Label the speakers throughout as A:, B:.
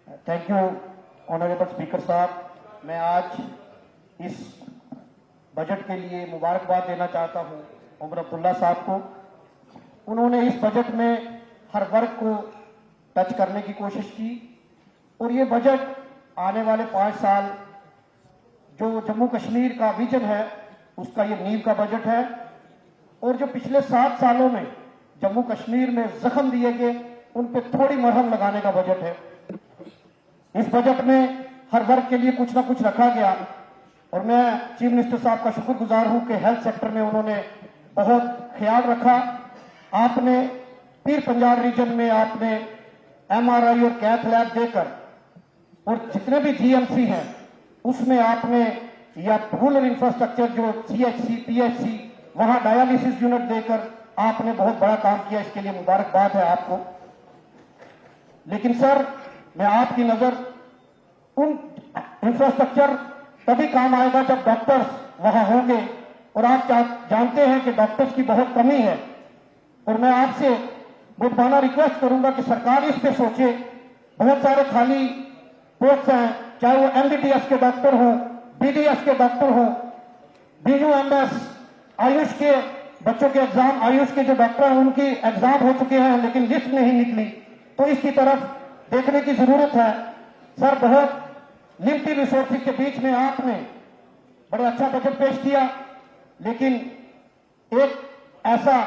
A: Thank you honourable speaker साहब। मैं आज इस बजट के लिए मुबारकबाद देना चाहता हूं उमर अब्दुल्ला साहब को। उन्होंने इस बजट में हर वर्ग को टच करने की कोशिश की और ये बजट आने वाले 5 साल जो जम्मू कश्मीर का विजन है उसका ये नींव का बजट है और जो पिछले 7 सालों में जम्मू कश्मीर में जख्म दिए गए उन पर थोड़ी मरहम लगाने का बजट है। इस बजट में हर वर्ग के लिए कुछ ना कुछ रखा गया और मैं चीफ मिनिस्टर साहब का शुक्रगुजार हूं कि हेल्थ सेक्टर में उन्होंने बहुत ख्याल रखा। आपने पीर पंजाब रीजन में आपने MRI और कैथ लैब देकर और जितने भी GMC हैं उसमें आपने या रूरल इंफ्रास्ट्रक्चर जो CHC PHC वहां डायलिसिस यूनिट देकर आपने बहुत बड़ा काम किया। इसके लिए मुबारकबाद है आपको। लेकिन सर मैं आपकी नजर उन इंफ्रास्ट्रक्चर तभी काम आएगा जब डॉक्टर्स वहां होंगे और आप जानते हैं कि डॉक्टर्स की बहुत कमी है और मैं आपसे मुद्दाना रिक्वेस्ट करूंगा कि सरकार इस पे सोचे। बहुत सारे खाली पोस्ट हैं, चाहे वो MBBS के डॉक्टर हो, BDS के डॉक्टर हो, BUMS आयुष के बच्चों के एग्जाम, आयुष के जो डॉक्टर हैं उनकी एग्जाम हो चुके हैं लेकिन लिस्ट नहीं निकली, तो इसकी तरफ देखने की जरूरत है। सर बहुत लिमिटेड रिसोर्सेज के बीच में आपने बड़ा अच्छा बजट पेश किया, लेकिन एक ऐसा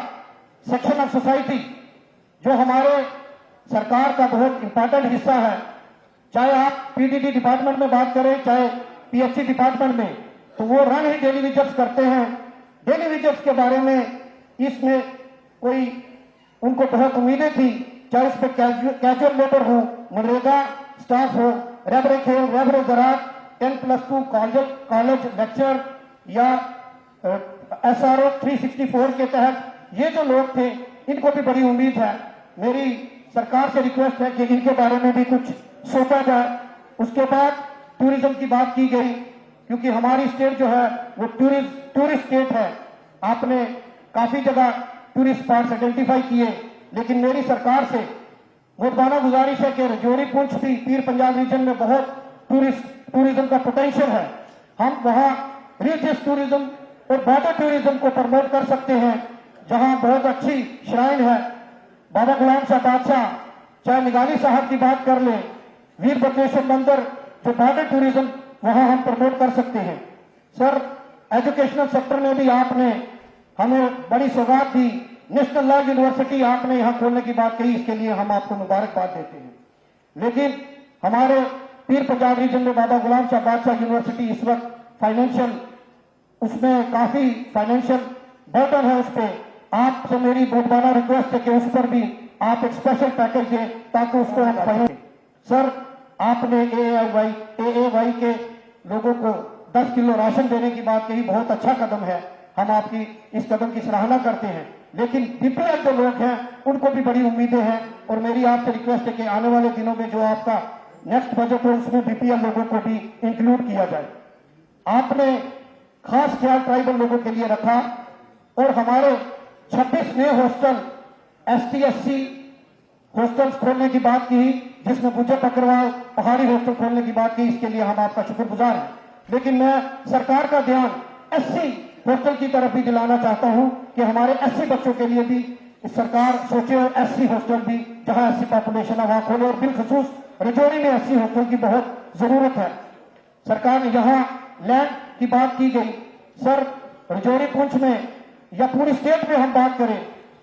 A: सेक्शन ऑफ सोसाइटी जो हमारे सरकार का बहुत इंपॉर्टेंट हिस्सा है, चाहे आप PDD डिपार्टमेंट में बात करें चाहे PHC डिपार्टमेंट में, तो वो रन ही डेली विजिट्स करते हैं। डेली विजिट्स के बारे में इसमें कोई उनको बहुत उम्मीदें थी, चाहे उस पर कैजुअल लेबर हो, मनरेगा स्टाफ हो, रेबरे खेल, रेबरे ज़राअत, 10+2 कॉलेज लेक्चर या SRO 364 के तहत ये जो लोग थे इनको भी बड़ी उम्मीद है। मेरी सरकार से रिक्वेस्ट है कि इनके बारे में भी कुछ सोचा जाए। उसके बाद टूरिज्म की बात की गई क्योंकि हमारी स्टेट जो है वो टूरिस्ट स्टेट है। आपने काफी जगह टूरिस्ट स्पॉट्स आइडेंटिफाई किए, लेकिन मेरी सरकार से मुद्दाना गुजारिश है कि राजौरी पुंछ भी पीर पंजाब रीजन में बहुत टूरिज्म का पोटेंशियल है। हम वहां रिलीजियस टूरिज्म और बॉर्डर टूरिज्म को प्रमोट कर सकते हैं, जहां बहुत अच्छी श्राइन है। बाबा गुलाम शाह बादशाह, चाहे निगाली साहब की बात कर ले, वीर बद्रेश्वर मंदिर, जो बॉर्डर टूरिज्म वहां हम प्रमोट कर सकते हैं। सर एजुकेशनल सेक्टर में भी आपने हमें बड़ी सौगात दी। नेशनल लॉ यूनिवर्सिटी आपने यहां खोलने की बात कही, इसके लिए हम आपको मुबारकबाद देते हैं। लेकिन हमारे पीर पंजाब रीजन में बाबा गुलाम शाह बादशाह यूनिवर्सिटी इस वक्त फाइनेंशियल उसमें काफी फाइनेंशियल बर्डन है उस पर। आपसे मेरी मुद्दाना रिक्वेस्ट है कि उस पर भी आप एक स्पेशल पैकेज दें ताकि उसको हम फाइनेंस। सर आपने AAY के लोगों को 10 किलो राशन देने की बात कही, बहुत अच्छा कदम है, हम आपकी इस कदम की सराहना करते हैं। लेकिन BPL जो लोग हैं उनको भी बड़ी उम्मीदें हैं और मेरी आपसे रिक्वेस्ट है कि आने वाले दिनों में जो आपका नेक्स्ट बजट हो उसमें BPL लोगों को भी इंक्लूड किया जाए। आपने खास ख्याल ट्राइबल लोगों के लिए रखा और हमारे 26 नए हॉस्टल ST/SC हॉस्टल्स खोलने की बात की, जिसमें गुज्जर बकरवाल पहाड़ी हॉस्टल खोलने की बात की। इसके लिए हम आपका शुक्रगुजार हैं। लेकिन मैं सरकार का ध्यान SC हॉस्टल की तरफ भी दिलाना चाहता हूं कि हमारे SC बच्चों के लिए भी सरकार सोचे और SC हॉस्टल भी जहां SC पॉपुलेशन है वहां खोले और बिलखसूस राजौरी में SC हॉस्टल की बहुत जरूरत है। सरकार ने यहां लैंड की बात की गई। सर राजौरी पुंछ में या पूरी स्टेट में हम बात करें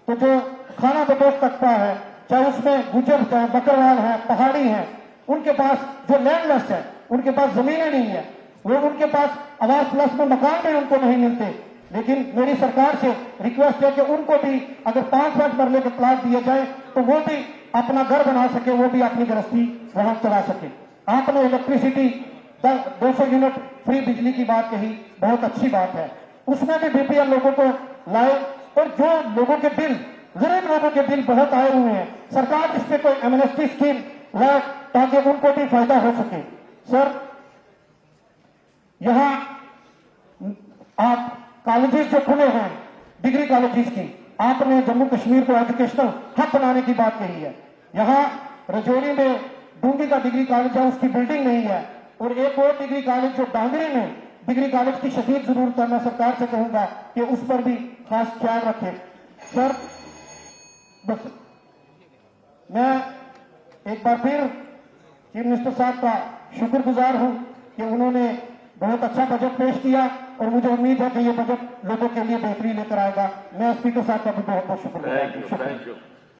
A: तो जो खाना बदोश तख्ता है, चाहे उसमें गुजर है, बकरवाल है, पहाड़ी है, उनके पास जो लैंडलेस है, उनके पास जमीनें नहीं है, वो उनके पास आवास प्लस में मकान भी उनको नहीं मिलते। लेकिन मेरी सरकार से रिक्वेस्ट है कि उनको भी अगर 5-5 मरले के प्लाट दिए जाए तो वो भी अपना घर बना सके, वो भी अपनी गृहस्थी वहां चला सके। आपने इलेक्ट्रिसिटी 200 यूनिट फ्री बिजली की बात कही, बहुत अच्छी बात है। उसमें भी BPL लोगों को लाए और जो लोगों के बिल, गरीब लोगों के बिल बहुत आए हुए हैं, सरकार इस पे कोई एमनेस्टी स्कीम लाए ताकि उनको भी फायदा हो सके। सर यहां आप कॉलेजेस जो खुले हैं डिग्री कॉलेजेस की, आपने जम्मू कश्मीर को एजुकेशनल हब बनाने की बात कही है। यहां राजौरी में डूंगी का डिग्री कॉलेज है उसकी बिल्डिंग नहीं है, और एक और डिग्री कॉलेज जो डांगरी में डिग्री कॉलेज की शदीद जरूरत है, मैं सरकार से कहूंगा कि उस पर भी खास ख्याल रखें। सर बस मैं एक बार फिर चीफ मिनिस्टर साहब का शुक्रगुजार हूं कि उन्होंने बहुत अच्छा बजट पेश किया, और मुझे उम्मीद है कि ये बजट लोगों के लिए बेहतरी लेकर आएगा। मैं स्पीकर साहब का भी बहुत बहुत शुक्रिया।
B: Thank you.